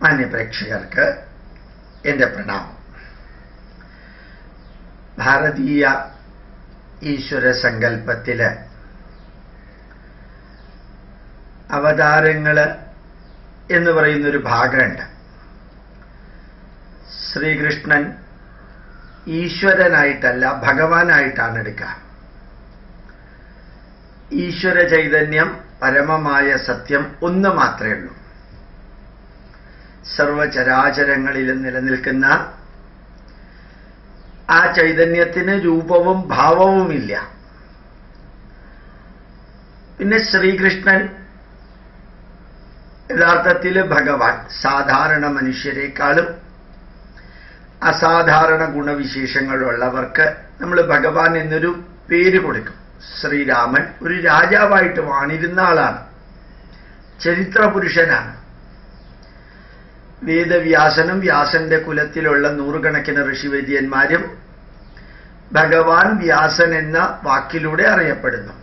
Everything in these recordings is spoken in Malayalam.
മാന്യപ്രേക്ഷകർക്ക് എൻ്റെ പ്രണാമം. ഭാരതീയ ഈശ്വര സങ്കല്പത്തില് അവതാരങ്ങൾ എന്ന് പറയുന്നൊരു ഭാഗമുണ്ട്. ശ്രീകൃഷ്ണൻ ഈശ്വരനായിട്ടല്ല ഭഗവാനായിട്ടാണ് എടുക്കുക. ഈശ്വര ചൈതന്യം പരമമായ സത്യം ഒന്ന് മാത്രമേ ഉള്ളൂ. സർവചരാചരങ്ങളിലും നിലനിൽക്കുന്ന ആ ചൈതന്യത്തിന് രൂപവും ഭാവവുമില്ല. പിന്നെ ശ്രീകൃഷ്ണൻ യഥാർത്ഥത്തിൽ ഭഗവാൻ സാധാരണ മനുഷ്യരെക്കാളും അസാധാരണ ഗുണവിശേഷങ്ങളുള്ളവർക്ക് നമ്മൾ ഭഗവാൻ എന്നൊരു പേര് കൊടുക്കും. ശ്രീരാമൻ ഒരു രാജാവായിട്ട് വാണിരുന്ന ആളാണ്, ചരിത്ര പുരുഷനാണ്. വേദവ്യാസനും വ്യാസന്റെ കുലത്തിലുള്ള നൂറുകണക്കിന് ഋഷിവൈദ്യന്മാരും ഭഗവാൻ വ്യാസൻ എന്ന വാക്കിലൂടെ അറിയപ്പെടുന്നു.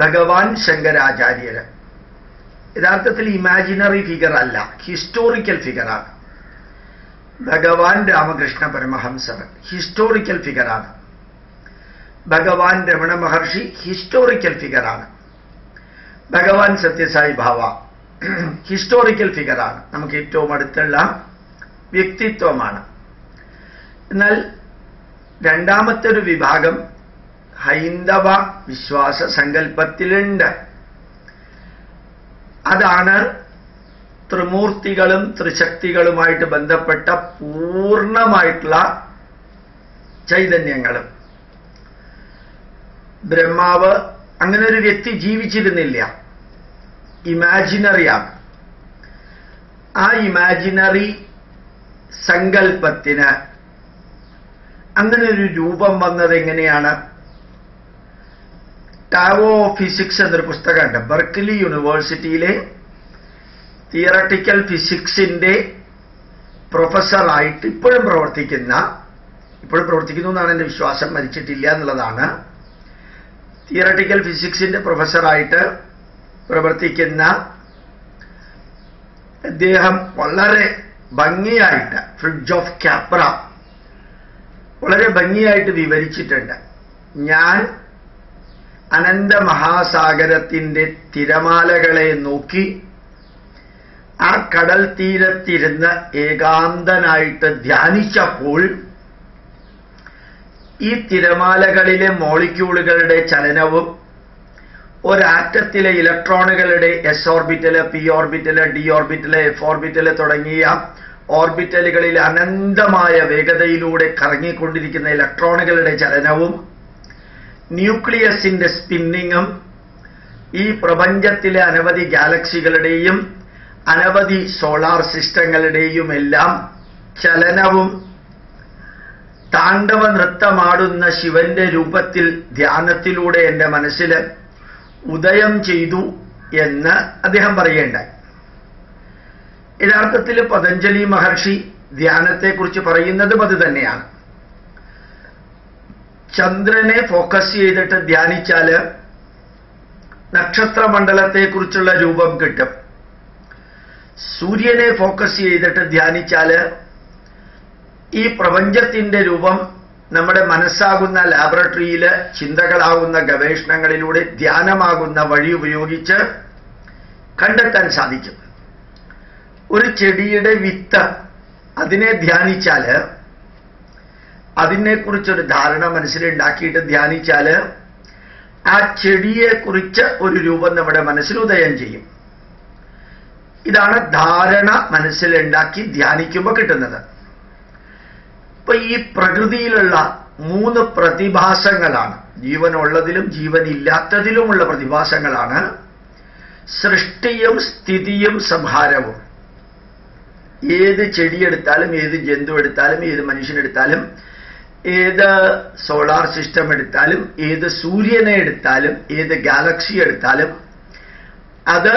ഭഗവാൻ ശങ്കരാചാര്യര് യഥാർത്ഥത്തിൽ ഇമാജിനറി ഫിഗർ അല്ല, ഹിസ്റ്റോറിക്കൽ ഫിഗറാണ്. ഭഗവാൻ രാമകൃഷ്ണ പരമഹംസർ ഹിസ്റ്റോറിക്കൽ ഫിഗറാണ്. ഭഗവാൻ രമണ മഹർഷി ഹിസ്റ്റോറിക്കൽ ഫിഗറാണ്. ഭഗവാൻ സത്യസായി ബാബ ഹിസ്റ്റോറിക്കൽ ഫിഗറാണ്. നമുക്ക് ഏറ്റവും അടുത്തുള്ള വ്യക്തിത്വമാണ്. എന്നാൽ രണ്ടാമത്തെ ഒരു വിഭാഗം ഹൈന്ദവ വിശ്വാസ സങ്കല്പത്തിലുണ്ട്. അതാണ് ത്രിമൂർത്തികളും ത്രിശക്തികളുമായിട്ട് ബന്ധപ്പെട്ട പൂർണ്ണമായിട്ടുള്ള ചൈതന്യങ്ങളും. ബ്രഹ്മാവ് അങ്ങനെ ഒരു വ്യക്തി ജീവിച്ചിരുന്നില്ല, ഇമാജിനറിയാണ്. ആ ഇമാജിനറി സങ്കല്പത്തിന് അങ്ങനെ ഒരു രൂപം വന്നത് എങ്ങനെയാണ്? ടാവോ ഓഫ് ഫിസിക്സ് എന്നൊരു പുസ്തകമുണ്ട്. ബെർക്ക്ലി യൂണിവേഴ്സിറ്റിയിലെ തിയറട്ടിക്കൽ ഫിസിക്സിന്റെ പ്രൊഫസറായിട്ട് ഇപ്പോഴും പ്രവർത്തിക്കുന്നു എന്നാണ് എൻ്റെ വിശ്വാസം, മരിച്ചിട്ടില്ല എന്നുള്ളതാണ്. തിയറട്ടിക്കൽ ഫിസിക്സിന്റെ പ്രൊഫസറായിട്ട് പ്രവർത്തിക്കുന്ന അദ്ദേഹം വളരെ ഭംഗിയായിട്ട് ഫ്രിഡ്ജ് ഓഫ് ക്യാപ്ര വളരെ ഭംഗിയായിട്ട് വിവരിച്ചിട്ടുണ്ട്. ഞാൻ അനന്ത മഹാസാഗരത്തിന്റെ തിരമാലകളെ നോക്കി ആ കടൽ തീരത്തിരുന്ന് ഏകാന്തനായിട്ട് ധ്യാനിച്ചപ്പോൾ ഈ തിരമാലകളിലെ മോളിക്യൂളുകളുടെ ചലനവും ഒരാറ്റത്തിലെ ഇലക്ട്രോണുകളുടെ S orbital, P orbital, D orbital, F orbital തുടങ്ങിയ ഓർബിറ്റലുകളിൽ അനന്തമായ വേഗതയിലൂടെ കറങ്ങിക്കൊണ്ടിരിക്കുന്ന ഇലക്ട്രോണുകളുടെ ചലനവും ന്യൂക്ലിയസിന്റെ സ്പിന്നിങ്ങും ഈ പ്രപഞ്ചത്തിലെ അനവധി ഗാലക്സികളുടെയും അനവധി സോളാർ സിസ്റ്റങ്ങളുടെയും എല്ലാം ചലനവും താണ്ഡവ നൃത്തമാടുന്ന ശിവന്റെ രൂപത്തിൽ ധ്യാനത്തിലൂടെ എൻ്റെ മനസ്സിൽ ഉദയം ചെയ്തു എന്ന് അദ്ദേഹം പറയേണ്ടായി. യഥാർത്ഥത്തിൽ പതഞ്ജലി മഹർഷി ധ്യാനത്തെക്കുറിച്ച് പറയുന്നതും അത് തന്നെയാണ്. ചന്ദ്രനെ ഫോക്കസ് ചെയ്തിട്ട് ധ്യാനിച്ചാല് നക്ഷത്രമണ്ഡലത്തെക്കുറിച്ചുള്ള രൂപം കിട്ടും. സൂര്യനെ ഫോക്കസ് ചെയ്തിട്ട് ധ്യാനിച്ചാല് ഈ പ്രപഞ്ചത്തിന്റെ രൂപം നമ്മുടെ മനസ്സാകുന്ന ലാബറട്ടറിയില് ചിന്തകളാകുന്ന ഗവേഷണങ്ങളിലൂടെ ധ്യാനമാകുന്ന വഴി ഉപയോഗിച്ച് കണ്ടെത്താൻ സാധിക്കും. ഒരു ചെടിയുടെ വിത്ത് അതിനെ ധ്യാനിച്ചാല്, അതിനെക്കുറിച്ചൊരു ധാരണ മനസ്സിലുണ്ടാക്കിയിട്ട് ധ്യാനിച്ചാല് ആ ചെടിയെക്കുറിച്ച് ഒരു രൂപം നമ്മുടെ മനസ്സിൽ ഉദയം ചെയ്യും. ഇതാണ് ധാരണ മനസ്സിലുണ്ടാക്കി ധ്യാനിക്കുമ്പോൾ കിട്ടുന്നത്. ഇപ്പൊ ഈ പ്രകൃതിയിലുള്ള 3 പ്രതിഭാസങ്ങളാണ്, ജീവനുള്ളതിലും ജീവനില്ലാത്തതിലുമുള്ള പ്രതിഭാസങ്ങളാണ് സൃഷ്ടിയും സ്ഥിതിയും സംഹാരവും. ഏത് ചെടിയെടുത്താലും, ഏത് ജന്തു എടുത്താലും, ഏത് മനുഷ്യനെടുത്താലും, ഏത് സോളാർ സിസ്റ്റം എടുത്താലും, ഏത് സൂര്യനെ എടുത്താലും, ഏത് ഗാലക്സി എടുത്താലും അത്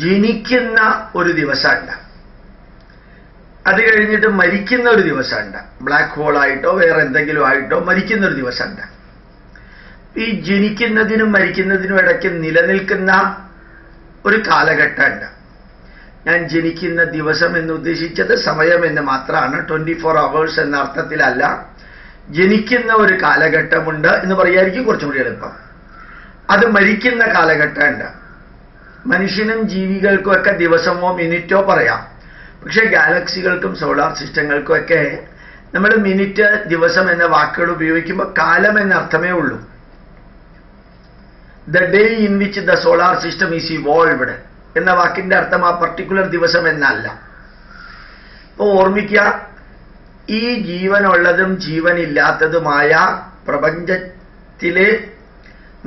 ജനിക്കുന്ന ഒരു ദിവസമുണ്ട്, അത് കഴിഞ്ഞിട്ട് മരിക്കുന്ന ഒരു ദിവസമുണ്ട്. ബ്ലാക്ക് ഹോളായിട്ടോ വേറെ എന്തെങ്കിലും ആയിട്ടോ മരിക്കുന്ന ഒരു ദിവസമുണ്ട്. ഈ ജനിക്കുന്നതിനും മരിക്കുന്നതിനും ഇടയ്ക്ക് നിലനിൽക്കുന്ന ഒരു കാലഘട്ടമുണ്ട്. ഞാൻ ജനിക്കുന്ന ദിവസം എന്ന് ഉദ്ദേശിച്ചത് സമയം എന്ന് മാത്രമാണ്, 24 hours എന്ന അർത്ഥത്തിലല്ല. ജനിക്കുന്ന ഒരു കാലഘട്ടമുണ്ട് എന്ന് പറയായിരിക്കും കുറച്ചും കൂടി എളുപ്പം. അത് മരിക്കുന്ന കാലഘട്ടമുണ്ട്. മനുഷ്യനും ജീവികൾക്കും ഒക്കെ ദിവസമോ മിനിറ്റോ പറയാം. പക്ഷെ ഗാലക്സികൾക്കും സോളാർ സിസ്റ്റങ്ങൾക്കും ഒക്കെ നമ്മൾ മിനിറ്റ്, ദിവസം എന്ന വാക്കുകൾ ഉപയോഗിക്കുമ്പോൾ കാലം എന്ന അർത്ഥമേ ഉള്ളൂ. The day in which the solar system is evolved എന്ന വാക്കിന്റെ അർത്ഥം ആ പർട്ടിക്കുലർ ദിവസം എന്നല്ല. അപ്പോൾ ഓർമ്മിക്കുക, ഈ ജീവനുള്ളതും ജീവനില്ലാത്തതുമായ പ്രപഞ്ചത്തിലെ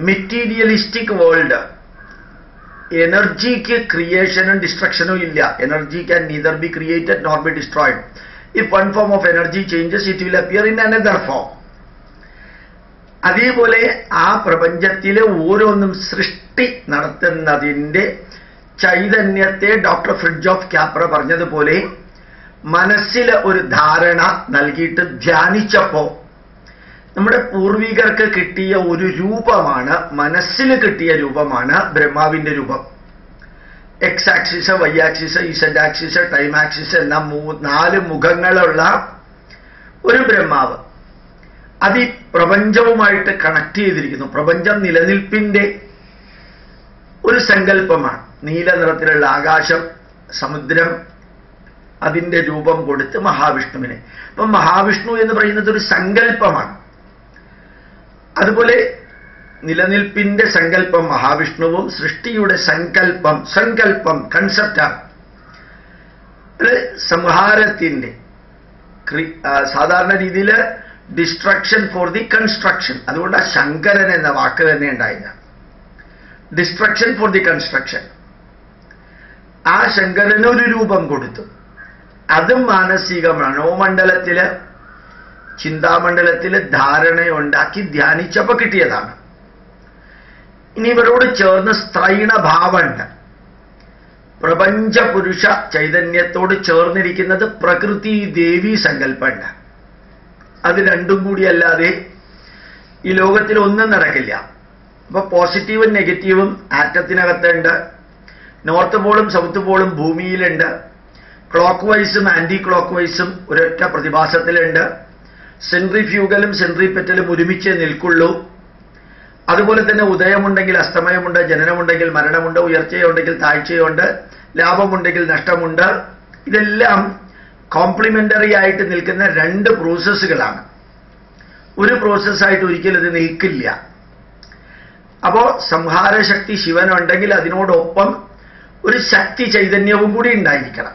മെറ്റീരിയലിസ്റ്റിക് വേൾഡ്, എനർജിക്ക് ക്രിയേഷനും ഡിസ്ട്രക്ഷനും ഇല്ല. Energy can neither be created nor B destroyed. If one form of energy changes it will appear in another form. അതേപോലെ ആ പ്രപഞ്ചത്തിലെ ഓരോന്നും സൃഷ്ടി നടത്തുന്നതിൻ്റെ ചൈതന്യത്തെ ഡോക്ടർ ഫ്രിഡ്ജോഫ് ക്യാപ്ര പറഞ്ഞതുപോലെ മനസ്സിൽ ഒരു ധാരണ നൽകിയിട്ട് ധ്യാനിച്ചപ്പോൾ നമ്മുടെ പൂർവികർക്ക് കിട്ടിയ ഒരു രൂപമാണ്, മനസ്സിൽ കിട്ടിയ രൂപമാണ് ബ്രഹ്മാവിന്റെ രൂപം. X axis, Y axis, Z axis, time axis എന്ന 4 മുഖങ്ങളുള്ള ഒരു ബ്രഹ്മാവ്. അത് ഈ പ്രപഞ്ചവുമായിട്ട് കണക്ട് ചെയ്തിരിക്കുന്നു. പ്രപഞ്ചം നിലനിൽപ്പിന്റെ ഒരു സങ്കല്പമാണ്. നീല നിറത്തിലുള്ള ആകാശം, സമുദ്രം, അതിന്റെ രൂപം കൊടുത്ത് മഹാവിഷ്ണുവിനെ. അപ്പം മഹാവിഷ്ണു എന്ന് പറയുന്നത് ഒരു സങ്കല്പമാണ്. അതുപോലെ നിലനിൽപ്പിന്റെ സങ്കല്പം മഹാവിഷ്ണുവും സൃഷ്ടിയുടെ സങ്കല്പം കൺസെപ്റ്റാണ്. സംഹാരത്തിന്റെ സാധാരണ രീതിയിൽ ഡിസ്ട്രക്ഷൻ ഫോർ ദി കൺസ്ട്രക്ഷൻ. അതുകൊണ്ട് ആ ശങ്കരൻ എന്ന വാക്ക് തന്നെ ഉണ്ടായില്ല. Destruction for the construction. ആ ശങ്കരന് ഒരു രൂപം കൊടുത്തു. അതും മാനസിക മനോമണ്ഡലത്തില്, ചിന്താമണ്ഡലത്തില് ധാരണയുണ്ടാക്കി ധ്യാനിച്ചപ്പോൾ കിട്ടിയതാണ്. ഇനി ഇവരോട് ചേർന്ന് സ്ത്രൈണഭാവമുണ്ട്. പ്രപഞ്ച പുരുഷ ചൈതന്യത്തോട് ചേർന്നിരിക്കുന്നത് പ്രകൃതി ദേവി സങ്കല്പമുണ്ട്. അത് രണ്ടും കൂടിയല്ലാതെ ഈ ലോകത്തിൽ ഒന്നും നടക്കില്ല. അപ്പൊ പോസിറ്റീവും നെഗറ്റീവും ആറ്റത്തിനകത്തുണ്ട്. നോർത്ത് പോളും സൗത്ത് പോളും ഭൂമിയിലുണ്ട്. ക്ലോക്ക് വൈസും ആന്റി ക്ലോക്ക് വൈസും ഒരൊറ്റ പ്രതിഭാസത്തിലുണ്ട്. സെൻട്രിഫ്യൂഗലും സെൻട്രിപെറ്റലും ഒരുമിച്ച് നിൽക്കുള്ളൂ. അതുപോലെ തന്നെ ഉദയമുണ്ടെങ്കിൽ അസ്തമയമുണ്ട്, ജനനമുണ്ടെങ്കിൽ മരണമുണ്ട്, ഉയർച്ചയുണ്ടെങ്കിൽ താഴ്ചയുണ്ട്, ലാഭമുണ്ടെങ്കിൽ നഷ്ടമുണ്ട്. ഇതെല്ലാം കോംപ്ലിമെന്ററി ആയിട്ട് നിൽക്കുന്ന 2 പ്രോസസ്സുകളാണ്. ഒരു പ്രോസസ്സായിട്ട് ഒരിക്കലും ഇത് നിൽക്കില്ല. അപ്പോ സംഹാരശക്തി ശിവനുണ്ടെങ്കിൽ അതിനോടൊപ്പം ഒരു ശക്തി ചൈതന്യവും കൂടി ഉണ്ടായിരിക്കണം.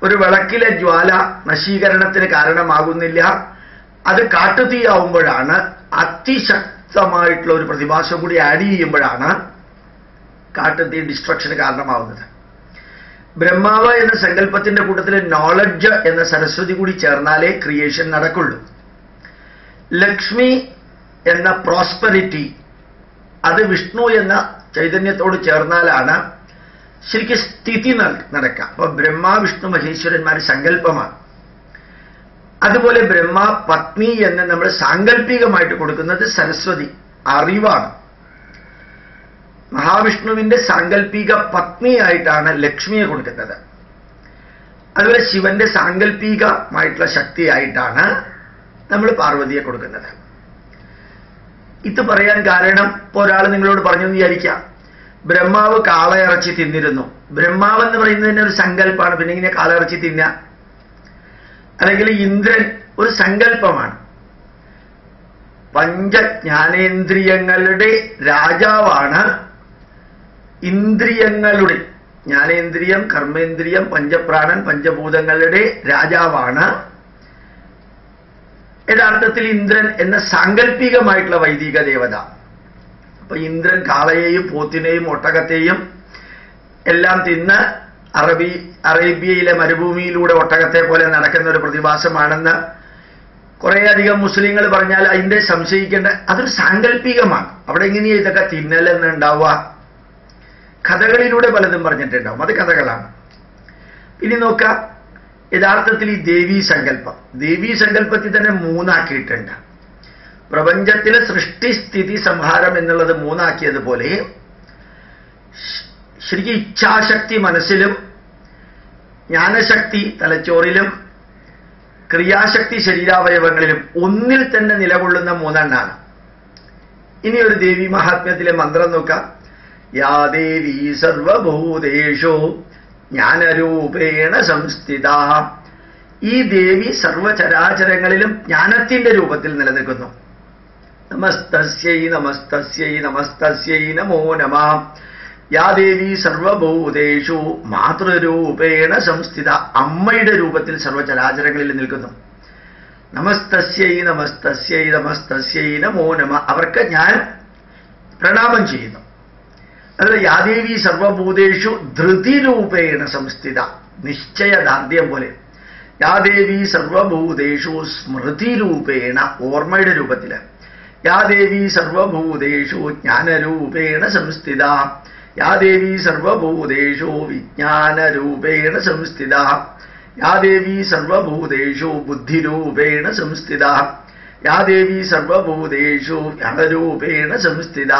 ഒരു വിളക്കിലെ ജ്വാല നശീകരണത്തിന് കാരണമാകുന്നില്ല. അത് കാട്ടുതീയാവുമ്പോഴാണ്, അതിശക്തമായിട്ടുള്ള ഒരു പ്രതിഭാസം കൂടി ആഡ് ചെയ്യുമ്പോഴാണ് കാട്ടുതീ ഡിസ്ട്രക്ഷന് കാരണമാവുന്നത്. ബ്രഹ്മാവ് എന്ന സങ്കല്പത്തിന്റെ കൂട്ടത്തിൽ നോളജ് എന്ന സരസ്വതി കൂടി ചേർന്നാലേ ക്രിയേഷൻ നടക്കുള്ളൂ. ലക്ഷ്മി എന്ന പ്രോസ്പെരിറ്റി, അത് വിഷ്ണു എന്ന ചൈതന്യത്തോട് ചേർന്നാലാണ് ശരിക്കും സ്ഥിതി നടക്കുക. അപ്പൊ ബ്രഹ്മ വിഷ്ണു മഹേശ്വരന്മാർ സങ്കല്പമാണ്. അതുപോലെ ബ്രഹ്മ പത്നി എന്ന് നമ്മൾ സാങ്കല്പികമായിട്ട് കൊടുക്കുന്നത് സരസ്വതി, അറിവാണ്. മഹാവിഷ്ണുവിന്റെ സാങ്കല്പിക പത്നിയായിട്ടാണ് ലക്ഷ്മിയെ കൊടുക്കുന്നത്. അതുപോലെ ശിവന്റെ സാങ്കല്പികമായിട്ടുള്ള ശക്തിയായിട്ടാണ് നമ്മൾ പാർവതിയെ കൊടുക്കുന്നത്. ഇത് പറയാൻ കാരണം, ഇപ്പോൾ ഒരാൾ നിങ്ങളോട് പറഞ്ഞു വിചാരിക്കാം, ബ്രഹ്മാവ് കാളയിറച്ചി തിന്നിരുന്നു. ബ്രഹ്മാവ് എന്ന് പറയുന്നതിന് ഒരു സങ്കല്പമാണ്, പിന്നെ ഇങ്ങനെ കാളയിറച്ചി തിന്നുക. അല്ലെങ്കിൽ ഇന്ദ്രൻ ഒരു സങ്കല്പമാണ്. പഞ്ചജ്ഞാനേന്ദ്രിയങ്ങളുടെ രാജാവാണ്. ഇന്ദ്രിയങ്ങളുടെ, ജ്ഞാനേന്ദ്രിയം, കർമ്മേന്ദ്രിയം, പഞ്ചപ്രാണൻ, പഞ്ചഭൂതങ്ങളുടെ രാജാവാണ് യഥാർത്ഥത്തിൽ ഇന്ദ്രൻ എന്ന സാങ്കല്പികമായിട്ടുള്ള വൈദിക ദേവത. അപ്പൊ ഇന്ദ്രൻ കാളയെയും പോത്തിനെയും ഒട്ടകത്തെയും എല്ലാം തിന്ന് അറേബ്യയിലെ മരുഭൂമിയിലൂടെ ഒട്ടകത്തെ പോലെ നടക്കുന്ന ഒരു പ്രതിഭാസമാണെന്ന് കുറേയധികം മുസ്ലിങ്ങൾ പറഞ്ഞാൽ അതിന്റെ സംശയിക്കേണ്ട, അതൊരു സാങ്കല്പികമാണ്. അവിടെ എങ്ങനെയാ ഇതൊക്കെ തിന്നലെന്നുണ്ടാവുക? കഥകളിലൂടെ പലതും പറഞ്ഞിട്ടുണ്ടാവും, അത് കഥകളാണ്. ഇനി നോക്കാം, യഥാർത്ഥത്തിൽ ഈ ദേവീ സങ്കല്പത്തിൽ തന്നെ 3 ആക്കിയിട്ടുണ്ട്. പ്രപഞ്ചത്തിലെ സൃഷ്ടി സ്ഥിതി സംഹാരം എന്നുള്ളത് 3 ആക്കിയതുപോലെ ശരിക്കും ഇച്ഛാശക്തി മനസ്സിലും, ജ്ഞാനശക്തി തലച്ചോറിലും, ക്രിയാശക്തി ശരീരാവയവങ്ങളിലും ഒന്നിൽ തന്നെ നിലകൊള്ളുന്ന മൂന്നെണ്ണാണ്. ഇനി ഒരു ദേവി മഹാത്മ്യത്തിലെ മന്ത്രം നോക്കാം. യാ ദേവി സർവഭൂതേഷു ജ്ഞാനരൂപേണ സംസ്ഥിത. ഈ ദേവി സർവചരാചരങ്ങളിലും ജ്ഞാനത്തിന്റെ രൂപത്തിൽ നിലനിൽക്കുന്നു. നമസ്തസ്യൈ നമസ്തസ്യൈ നമസ്തസ്യൈ നമോ നമഃ. യാ ദേവി സർവഭൂതേഷു മാതൃരൂപേണ സംസ്ഥിത. അമ്മയുടെ രൂപത്തിൽ സർവചരാചരങ്ങളിൽ നിൽക്കുന്നു. നമസ്തസ്യൈ നമസ്തസ്യൈ നമസ്തസ്യൈ നമോ നമഃ. അവർക്ക് ഞാൻ പ്രണാമം ചെയ്യുന്നു. അതുപോലെ യാദേവി സർവഭൂതേഷു ധൃതിരൂപേണ സംസ്ഥിത. നിശ്ചയദാർഢ്യം പോലെ. യാദേവി സർവഭൂതേഷു സ്മൃതിരൂപേണ, ഓർമ്മയുടെ രൂപത്തില്. യാദേവി സർവഭൂതേഷു ജ്ഞാനരൂപേണ സംസ്ഥിത. യാദേവി സർവഭൂതേഷു വിജ്ഞാനരൂപേണ സംസ്ഥിത. യാദേവി സർവഭൂതേഷു ബുദ്ധിരൂപേണ സംസ്ഥിത. യാദേവി സർവഭൂതേഷു ജ്ഞാനരൂപേണ സംസ്ഥിത.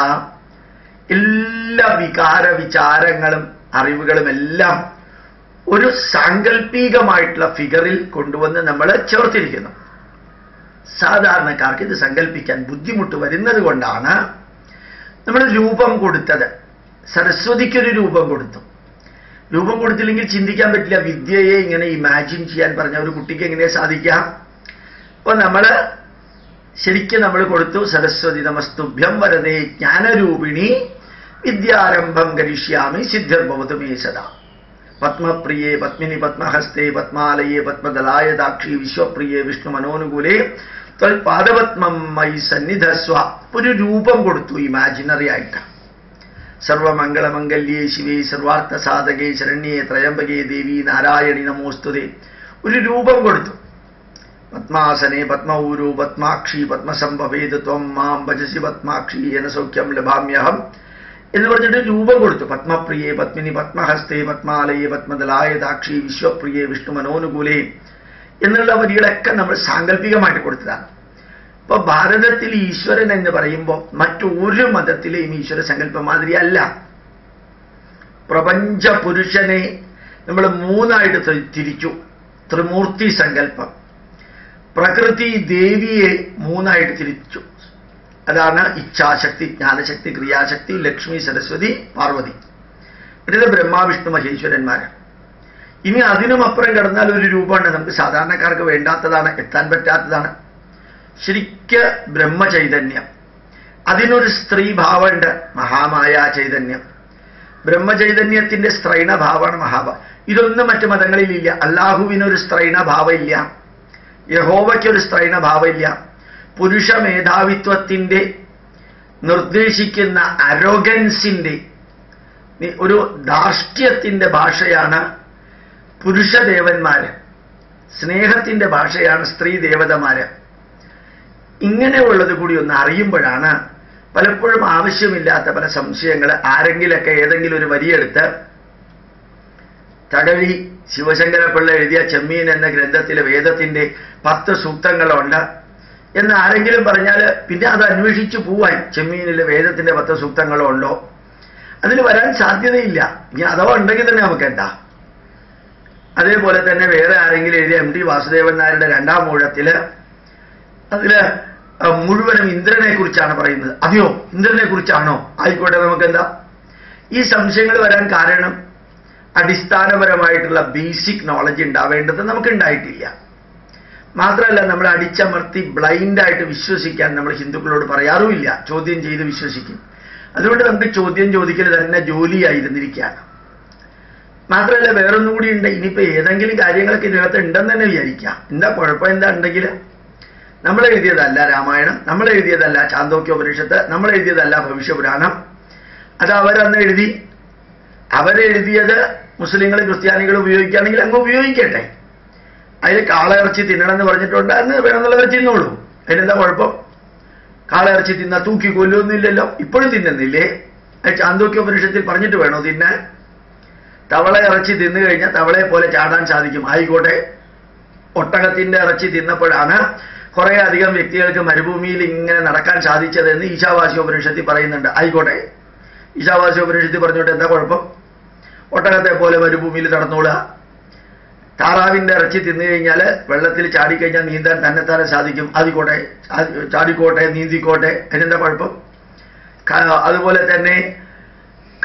എല്ലാ വികാര വിചാരങ്ങളും അറിവുകളും എല്ലാം ഒരു സാങ്കല്പികമായിട്ടുള്ള ഫിഗറിൽ കൊണ്ടുവന്ന് നമ്മൾ ചേർത്തിരിക്കുന്നു. സാധാരണക്കാർക്ക് ഇത് സങ്കല്പിക്കാൻ ബുദ്ധിമുട്ട് വരുന്നത് കൊണ്ടാണ് നമ്മൾ രൂപം കൊടുത്തത്. സരസ്വതിക്കൊരു രൂപം കൊടുത്തു. രൂപം കൊടുത്തില്ലെങ്കിൽ ചിന്തിക്കാൻ പറ്റില്ല. വിദ്യയെ ഇങ്ങനെ ഇമാജിൻ ചെയ്യാൻ പറഞ്ഞ ഒരു കുട്ടിക്ക് എങ്ങനെ സാധിക്കാം? അപ്പൊ ശരിക്കും നമ്മൾ കൊടുത്തു. സരസ്വതി നമസ്തുഭ്യം വരദേ ജ്ഞാനരൂപിണി വിദ്യാരംഭം കരിഷ്യാമി സിദ്ധിർഭവതു മേ സദാ. പത്മപ്രിയേ പത്മിനി പത്മഹസ്തേ പത്മാലയേ പത്മദലായ ദാക്ഷി വിശ്വപ്രിയേ വിഷ്ണു മനോനുകൂലേ പാദപത്മം മൈ സന്നിധസ്വ. ഒരു രൂപം കൊടുത്തു ഇമാജിനറി ആയിട്ട്. സർവമംഗളമംഗല്യേ ശിവേ സർവാർത്ഥ സാധകേ ശരണ്യേ ത്രയംബകേ ദേവി നാരായണി നമോസ്തുതേ. ഒരു രൂപം കൊടുത്തു. പത്മാസനേ പത്മഊരു പത്മാക്ഷി പത്മസംഭവേത് ത്വം മാം ഭജസി പത്മാക്ഷി എന്ന സൗഖ്യം ലഭാമ്യഹം എന്ന് പറഞ്ഞിട്ട് രൂപം കൊടുത്തു. പത്മപ്രിയേ പത്മിനി പത്മഹസ്തേ പത്മാലയേ പത്മദലായ ദാക്ഷി വിശ്വപ്രിയേ വിഷ്ണു മനോനുകൂലേ എന്നുള്ള വരികളൊക്കെ നമ്മൾ സാങ്കല്പികമായിട്ട് കൊടുത്തതാണ്. ഇപ്പൊ ഭാരതത്തിൽ ഈശ്വരൻ എന്ന് പറയുമ്പോൾ മറ്റൊരു മതത്തിലെയും ഈശ്വര സങ്കല്പം മാതിരിയല്ല. പ്രപഞ്ച പുരുഷനെ നമ്മൾ മൂന്നായിട്ട് തിരിച്ചു. ത്രിമൂർത്തി സങ്കല്പം. പ്രകൃതി ദേവിയെ മൂന്നായിട്ട് തിരിച്ചു. അതാണ് ഇച്ഛാശക്തി, ജ്ഞാനശക്തി, ക്രിയാശക്തി, ലക്ഷ്മി, സരസ്വതി, പാർവതി. ഇത് ബ്രഹ്മാവിഷ്ണു മഹേശ്വരന്മാരാണ്. ഇനി അതിനുമപ്പുറം കടന്നാൽ ഒരു രൂപമാണ് നമുക്ക് സാധാരണക്കാർക്ക് വേണ്ടാത്തതാണ്, എത്താൻ പറ്റാത്തതാണ്. ശരിക്ക് ബ്രഹ്മചൈതന്യം. അതിനൊരു സ്ത്രീഭാവമുണ്ട്, മഹാമായ ചൈതന്യം. ബ്രഹ്മചൈതന്യത്തിന്റെ സ്ത്രൈണഭാവമാണ് മഹാഭാവം. ഇതൊന്നും മറ്റു മതങ്ങളിലില്ല. അല്ലാഹുവിനൊരു സ്ത്രൈണഭാവം ഇല്ല. യഹോവയ്ക്കൊരു സ്ത്രൈണഭാവം ഇല്ല. പുരുഷ മേധാവിത്വത്തിന്റെ നിർദ്ദേശിക്കുന്ന അരോഗൻസിന്റെ ഒരു ധാർഷ്ട്യത്തിന്റെ ഭാഷയാണ് പുരുഷദേവന്മാര്. സ്നേഹത്തിന്റെ ഭാഷയാണ് സ്ത്രീ ദേവതമാര്. ഇങ്ങനെയുള്ളത് കൂടി ഒന്ന് അറിയുമ്പോഴാണ് പലപ്പോഴും ആവശ്യമില്ലാത്ത പല സംശയങ്ങൾ ആരെങ്കിലൊക്കെ ഏതെങ്കിലും ഒരു വരിയെടുത്ത് തകഴി ശിവശങ്കരപ്പിള്ള എഴുതിയ ചെമ്മീൻ എന്ന ഗ്രന്ഥത്തിലെ വേദത്തിന്റെ 10 സൂക്തങ്ങളുണ്ട് എന്ന് ആരെങ്കിലും പറഞ്ഞാൽ പിന്നെ അത് അന്വേഷിച്ചു പോവാൻ ചെമ്മീനിലെ വേദത്തിന്റെ 10 സൂക്തങ്ങളുണ്ടോ? അതിൽ വരാൻ സാധ്യതയില്ല. ഇനി അഥവാ ഉണ്ടെങ്കിൽ തന്നെ നമുക്ക് എന്താ. അതേപോലെ തന്നെ വേറെ ആരെങ്കിലും എഴുതിയ MT വാസുദേവൻ നായരുടെ 2-ാം ഊഴത്തില് അതില് മുഴുവനും ഇന്ദ്രനെ കുറിച്ചാണ് പറയുന്നത്. അതെയോ, ഇന്ദ്രനെ കുറിച്ചാണോ? ആയിക്കോട്ടെ, നമുക്കെന്താ. ഈ സംശയങ്ങൾ വരാൻ കാരണം അടിസ്ഥാനപരമായിട്ടുള്ള ബേസിക് നോളജ് ഉണ്ടാവേണ്ടത് നമുക്ക് ഉണ്ടായിട്ടില്ല. മാത്രമല്ല, നമ്മൾ അടിച്ചമർത്തി ബ്ലൈൻഡായിട്ട് വിശ്വസിക്കാൻ നമ്മൾ ഹിന്ദുക്കളോട് പറയാറുമില്ല. ചോദ്യം ചെയ്ത് വിശ്വസിക്കും. അതുകൊണ്ട് നമുക്ക് ചോദ്യം ചോദിക്കൽ തന്നെ ജോലിയായിരുന്നിരിക്കുകയാണ്. മാത്രമല്ല, വേറൊന്നും കൂടി ഉണ്ട്. ഇനിയിപ്പോൾ ഏതെങ്കിലും കാര്യങ്ങളൊക്കെ ഇതിനകത്ത് ഉണ്ടെന്ന് തന്നെ വിചാരിക്കാം. എന്താ കുഴപ്പം? എന്താ ഉണ്ടെങ്കിൽ നമ്മൾ എഴുതിയതല്ല രാമായണം, നമ്മൾ എഴുതിയതല്ല ചാന്തോക്യോപനിഷത്ത്, നമ്മൾ എഴുതിയതല്ല ഭവിഷ്യപുരാണം. അത് അവരന്ന് എഴുതി. അവരെഴുതിയത് മുസ്ലിങ്ങളും ക്രിസ്ത്യാനികളും ഉപയോഗിക്കുകയാണെങ്കിൽ അങ്ങ് ഉപയോഗിക്കട്ടെ. അതിൽ കാളയിറച്ചി തിന്നണമെന്ന് പറഞ്ഞിട്ടുണ്ട്. അന്ന് വേണമെന്നുള്ളവർ തിന്നോളൂ. അതിനെന്താ കുഴപ്പം? കാളയിറച്ചി തിന്നാ തൂക്കി കൊല്ലൊന്നുമില്ലല്ലോ. ഇപ്പോഴും തിന്നുന്നില്ലേ? അത് ചാന്തോക്യോപനിഷത്തിൽ പറഞ്ഞിട്ട് വേണോ തിന്നാൻ? തവള ഇറച്ചി തിന്നു കഴിഞ്ഞാൽ തവളയെ പോലെ ചാടാൻ സാധിക്കും. ആയിക്കോട്ടെ. ഒട്ടകത്തിന്റെ ഇറച്ചി തിന്നപ്പോഴാണ് കുറെ അധികം വ്യക്തികൾക്ക് മരുഭൂമിയിൽ ഇങ്ങനെ നടക്കാൻ സാധിച്ചതെന്ന് ഈശാവാസ്യോപനിഷത്തിൽ പറയുന്നുണ്ട്. ആയിക്കോട്ടെ, ഈശാവാസ്യോപനിഷത്തിൽ പറഞ്ഞോട്ട് എന്താ കുഴപ്പം? ഒട്ടകത്തെ പോലെ മരുഭൂമിയിൽ നടന്നോളുക. താറാവിൻ്റെ ഇറച്ചി തിന്നു കഴിഞ്ഞാൽ വെള്ളത്തിൽ ചാടിക്കഴിഞ്ഞാൽ നീന്താൻ തന്നെത്താനെ സാധിക്കും. അതിക്കോട്ടെ, ചാടിക്കോട്ടെ, നീന്തിക്കോട്ടെ, അതിനെന്താ കുഴപ്പം? അതുപോലെ തന്നെ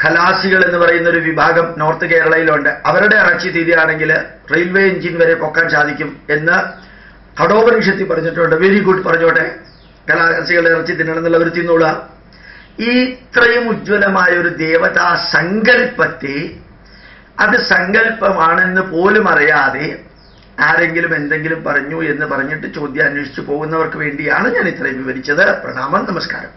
ഖലാസികൾ എന്ന് പറയുന്ന ഒരു വിഭാഗം നോർത്ത് കേരളയിലുണ്ട്. അവരുടെ ഇറച്ചി തിരിയാണെങ്കിൽ റെയിൽവേ എഞ്ചിൻ വരെ പൊക്കാൻ സാധിക്കും എന്ന് കഠോപനിഷത്തിൽ പറഞ്ഞിട്ടുണ്ട്. വെരി ഗുഡ്, പറഞ്ഞോട്ടെ. ഖലാസികളുടെ ഇറച്ചി തിന്നണം എന്നുള്ളവർ തിന്നോളുക. ഈ ഇത്രയും ഉജ്ജ്വലമായ ഒരു ദേവതാ സങ്കല്പത്തെ, അത് സങ്കല്പമാണെന്ന് പോലും അറിയാതെ ആരെങ്കിലും എന്തെങ്കിലും പറഞ്ഞു എന്ന് പറഞ്ഞിട്ട് ചോദ്യം അന്വേഷിച്ചു പോകുന്നവർക്ക് വേണ്ടിയാണ് ഞാൻ ഇത്രയും വിവരിച്ചത്. പ്രണാമം, നമസ്കാരം.